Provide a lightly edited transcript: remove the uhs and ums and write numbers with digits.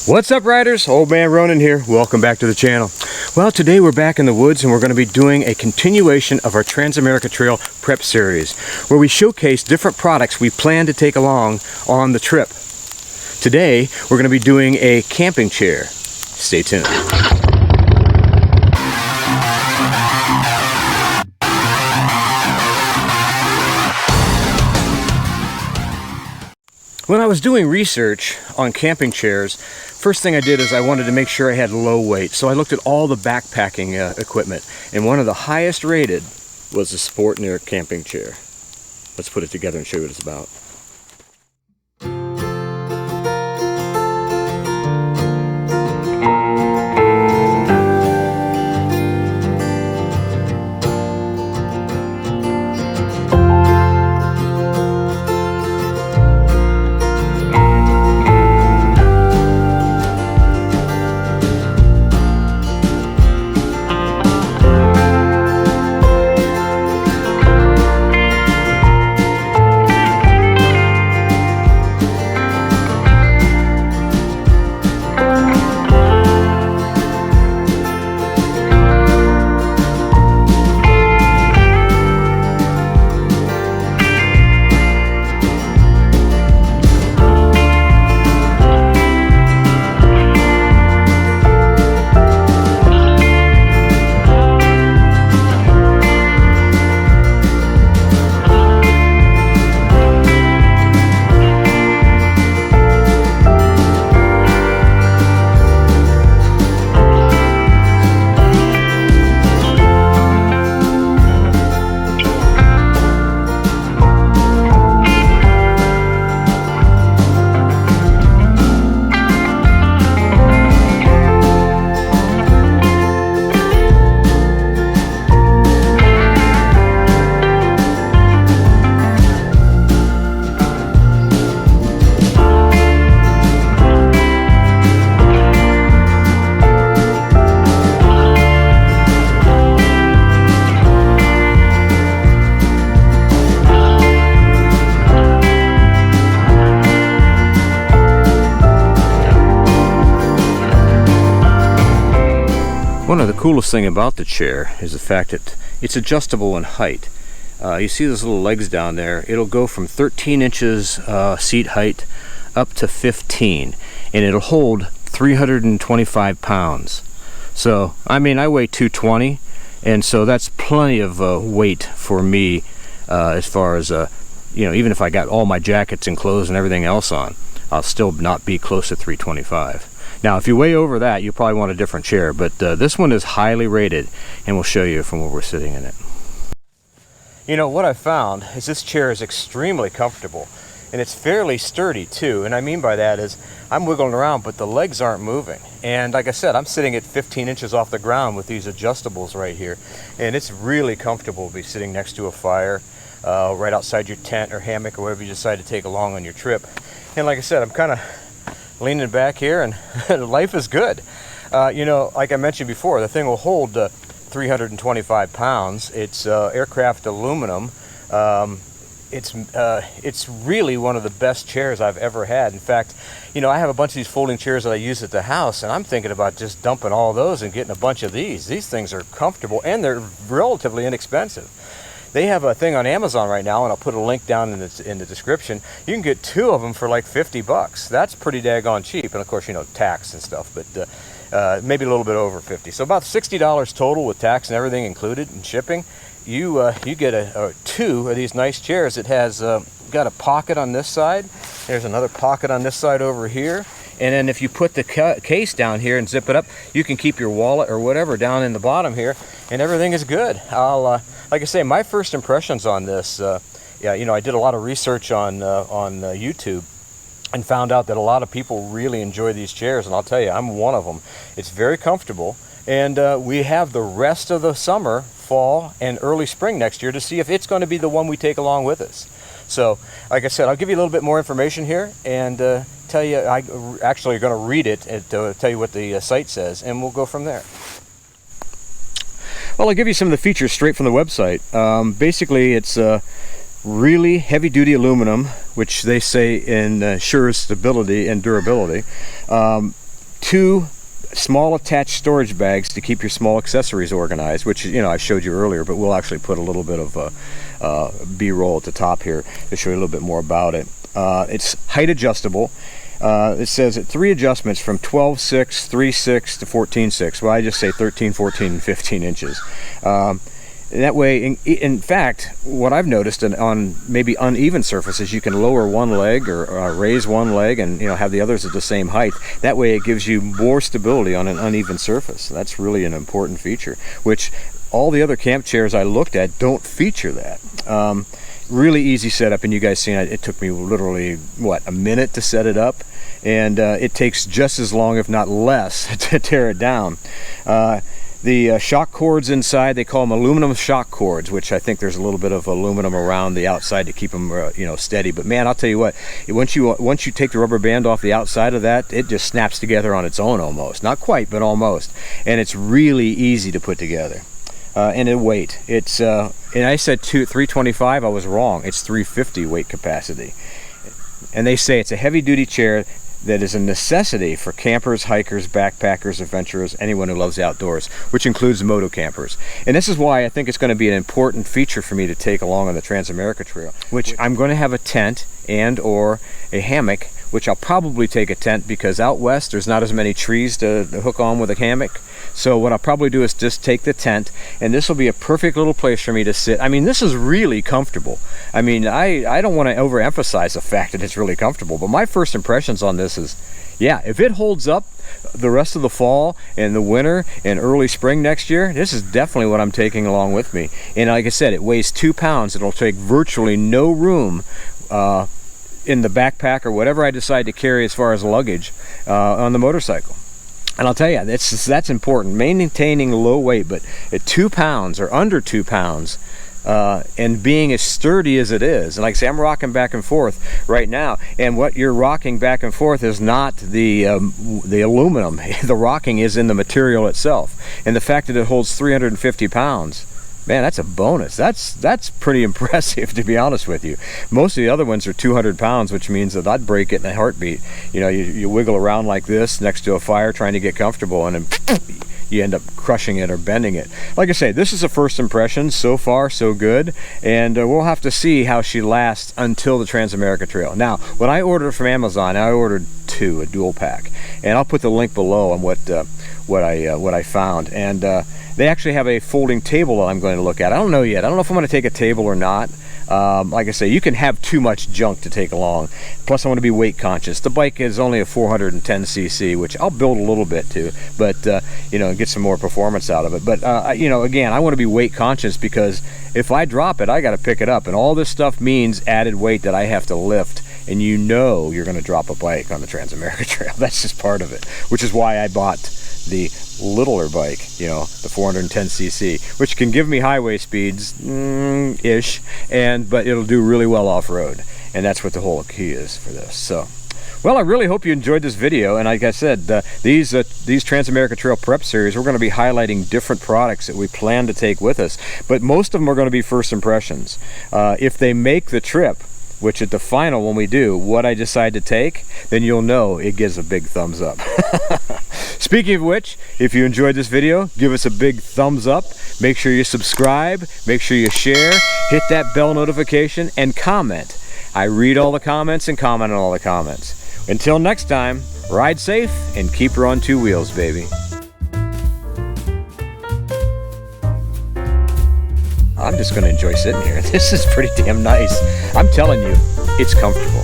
What's up, riders? Old Man Ronin here. Welcome back to the channel. Well, today we're back in the woods and we're going to be doing a continuation of our Trans-America Trail Prep Series, where we showcase different products we plan to take along on the trip. Today, we're going to be doing a camping chair. Stay tuned. When I was doing research on camping chairs, first thing I did is I wanted to make sure I had low weight. So I looked at all the backpacking equipment, and one of the highest rated was the Sportneer camping chair. Let's put it together and show you what it's about. One of the coolest thing about the chair is the fact that it's adjustable in height. You see those little legs down there? It'll go from 13 inches seat height up to 15, and it'll hold 325 pounds. So, I mean, I weigh 220, and so that's plenty of weight for me as far as, you know, even if I got all my jackets and clothes and everything else on, I'll still not be close to 325. Now, if you weigh over that, you probably want a different chair, but this one is highly rated, and we'll show you from where we're sitting in it. You know, what I found is this chair is extremely comfortable, and it's fairly sturdy too, and I mean by that is I'm wiggling around, but the legs aren't moving. And like I said, I'm sitting at 15 inches off the ground with these adjustables right here, and it's really comfortable to be sitting next to a fire, right outside your tent or hammock or whatever you decide to take along on your trip. And like I said, I'm kind of leaning back here, and life is good. You know, like I mentioned before, the thing will hold 325 pounds. It's aircraft aluminum. It's really one of the best chairs I've ever had. In fact, you know, I have a bunch of these folding chairs that I use at the house, and I'm thinking about just dumping all those and getting a bunch of these. These things are comfortable, and they're relatively inexpensive. They have a thing on Amazon right now, and I'll put a link down in the description. You can get 2 of them for like 50 bucks. That's pretty daggone cheap, and of course, you know, tax and stuff, but maybe a little bit over 50. So about $60 total with tax and everything included and shipping. You get 2 of these nice chairs. It has got a pocket on this side. There's another pocket on this side over here. And then if you put the case down here and zip it up, you can keep your wallet or whatever down in the bottom here, and everything is good. Like I say, my first impressions on this, yeah, you know, I did a lot of research on YouTube and found out that a lot of people really enjoy these chairs, and I'll tell you, I'm one of them. It's very comfortable, and we have the rest of the summer, fall, and early spring next year to see if it's going to be the one we take along with us. So, like I said, I'll give you a little bit more information here and tell you, I actually going to read it and tell you what the site says, and we'll go from there. Well, I'll give you some of the features straight from the website. Basically, it's really heavy-duty aluminum, which they say ensures stability and durability. 2 small attached storage bags to keep your small accessories organized, which, you know, I showed you earlier, but we'll actually put a little bit of B-roll at the top here to show you a little bit more about it. It's height adjustable. It says 3 adjustments from 12.6, 3.6 to 14.6. Well, I just say 13, 14, and 15 inches. That way, in fact, what I've noticed on maybe uneven surfaces, you can lower one leg or raise one leg and, you know, have the others at the same height. That way it gives you more stability on an uneven surface. That's really an important feature, which all the other camp chairs I looked at don't feature that. Really easy setup, and you guys seen it took me literally, what, a minute to set it up, and it takes just as long, if not less, to tear it down. The shock cords inside, they call them aluminum shock cords, which I think there's a little bit of aluminum around the outside to keep them, you know, steady. But man, I'll tell you what, once you take the rubber band off the outside of that, it just snaps together on its own almost. Not quite, but almost. And it's really easy to put together. And in weight, it's and I said 325. I was wrong. It's 350 weight capacity. And they say it's a heavy-duty chair that is a necessity for campers, hikers, backpackers, adventurers, anyone who loves the outdoors, which includes moto campers. And this is why I think it's going to be an important feature for me to take along on the Transamerica Trail, which I'm going to have a tent and or a hammock, which I'll probably take a tent because out west there's not as many trees to hook on with a hammock. So what I'll probably do is just take the tent, and this will be a perfect little place for me to sit. I mean, this is really comfortable. I mean, I don't want to overemphasize the fact that it's really comfortable, but my first impressions on this is, yeah, if it holds up the rest of the fall and the winter and early spring next year, this is definitely what I'm taking along with me. And like I said, it weighs 2 pounds. It'll take virtually no room in the backpack or whatever I decide to carry as far as luggage on the motorcycle. And I'll tell you, that's important, maintaining low weight, but at 2 pounds or under 2 pounds, and being as sturdy as it is. And like I say, I'm rocking back and forth right now, and what you're rocking back and forth is not the aluminum. The rocking is in the material itself. And the fact that it holds 350 pounds, man, that's a bonus. That's pretty impressive, to be honest with you. Most of the other ones are 200 pounds, which means that I'd break it in a heartbeat. You know, you wiggle around like this next to a fire trying to get comfortable, and then you end up crushing it or bending it. Like I say, this is a first impression. So far, so good. And we'll have to see how she lasts until the Transamerica Trail. Now, when I ordered from Amazon, I ordered 2, a dual pack. And I'll put the link below on what I found. And they actually have a folding table that I'm going to look at. I don't know yet. I don't know if I'm going to take a table or not. Like I say, you can have too much junk to take along. Plus, I want to be weight conscious. The bike is only a 410cc, which I'll build a little bit to, but you know, get some more performance out of it. But you know, again, I want to be weight conscious because if I drop it, I got to pick it up, and all this stuff means added weight that I have to lift. And you know, you're going to drop a bike on the Transamerica Trail. That's just part of it, which is why I bought the littler bike, you know, the 410cc, which can give me highway speeds ish, but it'll do really well off-road, and that's what the whole key is for this. So, well, I really hope you enjoyed this video, and like I said, these Transamerica Trail Prep Series, we're going to be highlighting different products that we plan to take with us, but most of them are going to be first impressions. If they make the trip, which at the final, when we do what I decide to take, then you'll know it gives a big thumbs up. Speaking of which, if you enjoyed this video, give us a big thumbs up. Make sure you subscribe, make sure you share, hit that bell notification, and comment. I read all the comments and comment on all the comments. Until next time, ride safe and keep her on 2 wheels, baby. I'm just going to enjoy sitting here. This is pretty damn nice. I'm telling you, it's comfortable.